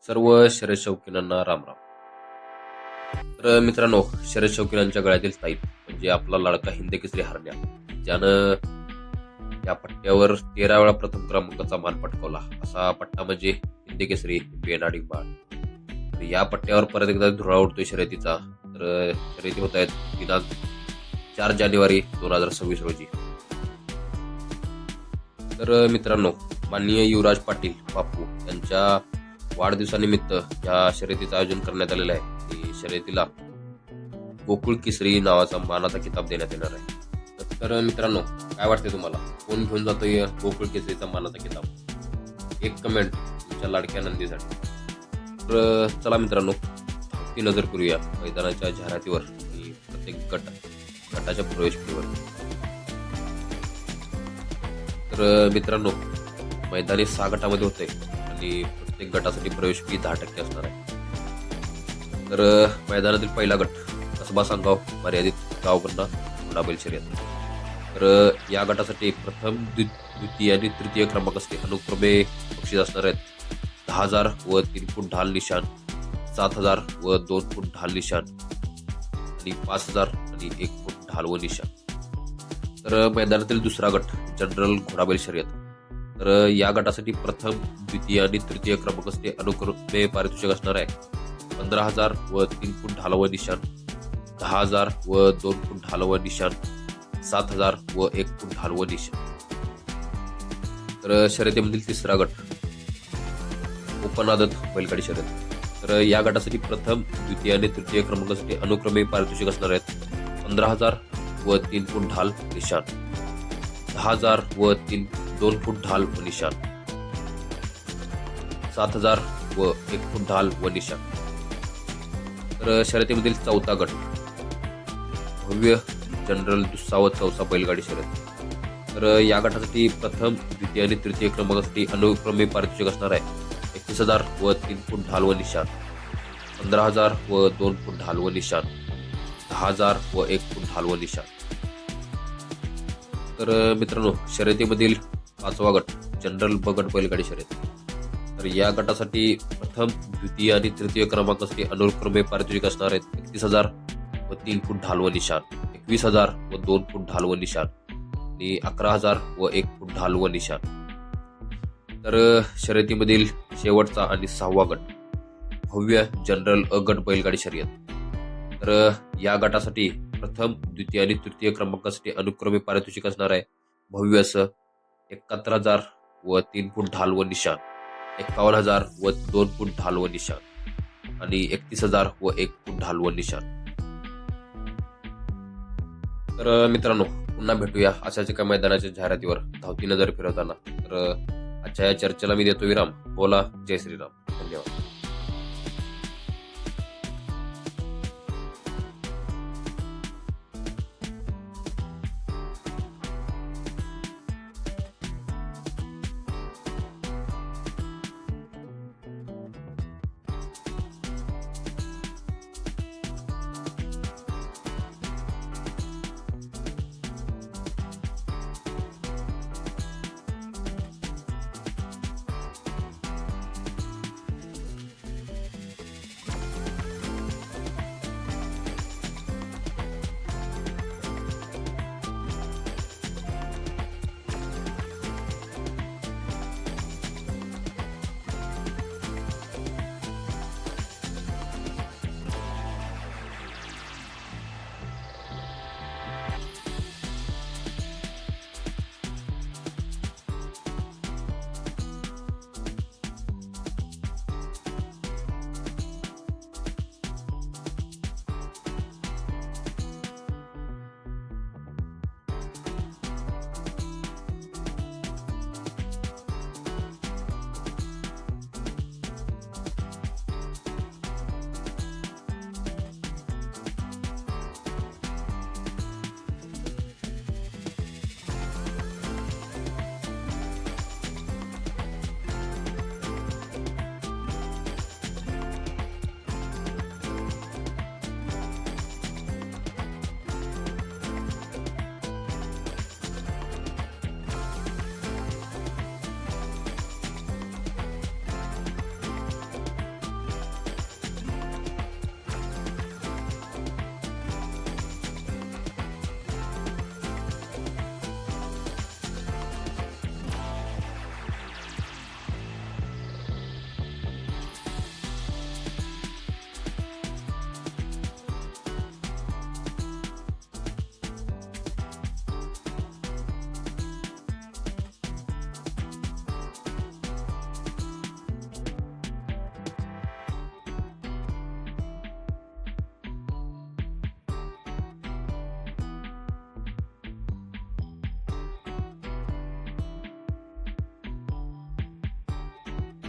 सर्व शर्यत शौकीनांना रामराम. तर मित्रांनो, शर्यत शौकीनांच्या गळ्यातील ताईत म्हणजे आपला लाडका हिंद केसरी हरण्या, ज्यानं या पट्ट्यावर 13 वेळा प्रथम क्रमांकाचा मान पटकावला असा पट्टा म्हणजे हिंद केसरी बेनाडी बाळ. तर या पट्ट्यावर परत एकदा धुळा उडतोय शर्यतीचा. तर शर्यती होत आहेत दिनांक 4 जानेवारी 2026 रोजी. तर मित्रांनो, माननीय युवराज पाटील बापू यांच्या वाढदिवसानिमित्त या शर्यतीचं आयोजन करण्यात आलेलं आहे. की शर्यतीला गोकुळ केसरी नावाचा मानाचा किताब देण्यात येणार आहे. तर मित्रांनो, काय वाटते तुम्हाला, कोण घेऊन जातोय गोकुळ केसरीचा मानाचा किताब? एक कमेंट तुमच्या लाडक्या नंदीसाठी. तर चला मित्रांनो, ती नजर करूया मैदानाच्या जाहिरातीवर आणि प्रत्येक गटाच्या प्रवेशफीवर. तर मित्रांनो, मैदानी 6 गटामध्ये होते आणि प्रत्येक गटासाठी प्रवेश फी 10% असणार आहे. तर मैदानातील पहिला गट कसबा सांगाव मर्यादित गावबंदा घोडाबैल शर्यत. तर या गटासाठी प्रथम, द्वितीय आणि तृतीय क्रमांक असते. अनुक्रमे बक्षीस असणार आहेत 10,000 व 3 फूट ढाल निशाण, 7,000 व 2 फूट ढाल निशाण आणि 5,000 आणि 1 फूट ढाल व निशाण. तर मैदानातील दुसरा गट जनरल घोडाबैल शर्यत. तर या गटासाठी प्रथम, द्वितीय आणि तृतीय क्रमांक असते. अनुक्रमे पारितोषिक असणार आहे 15,000 व 3 फूट ढाल व निशाण, 10,000 व 2 फूट ढाल व निशाण, 7,000 व 1 फूट ढाल व निशाण. तर शर्यतीमधील तिसरा गट ओपन आदत बैलगाडी शर्यत. तर या गटासाठी प्रथम, द्वितीय आणि तृतीय क्रमांकासाठी अनुक्रमे पारितोषिक असणार आहेत 15,000 व 3 फूट ढाल निशाण, 10,000 व 2 फूट ढाल व निशाण, 7,000 व 1 फूट ढाल व निशाण. तर शर्यतीमधील चौथा गट भव्य जनरल दुस्सावत चौसा बैलगाडी शर्यत. तर या गटासाठी प्रथम, द्वितीय आणि तृतीय क्रमांकासाठी अनुक्रमे पारितोषिक असणार आहे 31,000 व 3 फूट ढाल व निशाण, 15,000 व 2 फूट ढाल व निशाण, 10,000 व 1 फूट ढाल व निशाण. तर मित्रांनो, शर्यतीमधील पाचवा गट जनरल बगट बैलगाडी शर्यत. तर या गटासाठी प्रथम, द्वितीय आणि तृतीय क्रमांकासाठी अनुक्रमे पारितोषिक असणार आहेत 31,000 व 3 फूट ढाल व निशाण, 21,000 व 2 फूट ढाल व निशाण आणि 11,000 व 1 फूट ढाल व निशाण. तर शर्यतीमधील शेवटचा आणि 6वा गट भव्य जनरल अ गट बैलगाडी शर्यत. तर या गटासाठी प्रथम, द्वितीय आणि तृतीय क्रमांकासाठी अनुक्रमे पारितोषिक असणार आहे भव्य असं 71,000 व 3 फूट ढाल व निशाण, 51,000 व 2 फूट ढाल व निशाण आणि 31,000 व 1 फूट ढाल व निशाण. तर मित्रांनो, पुन्हा भेटूया अशाच एका मैदानाच्या जाहिरातीवर धावती नजर फिरवताना. तर आजच्या या चर्चेला मी देतो विराम. बोला जय श्रीराम.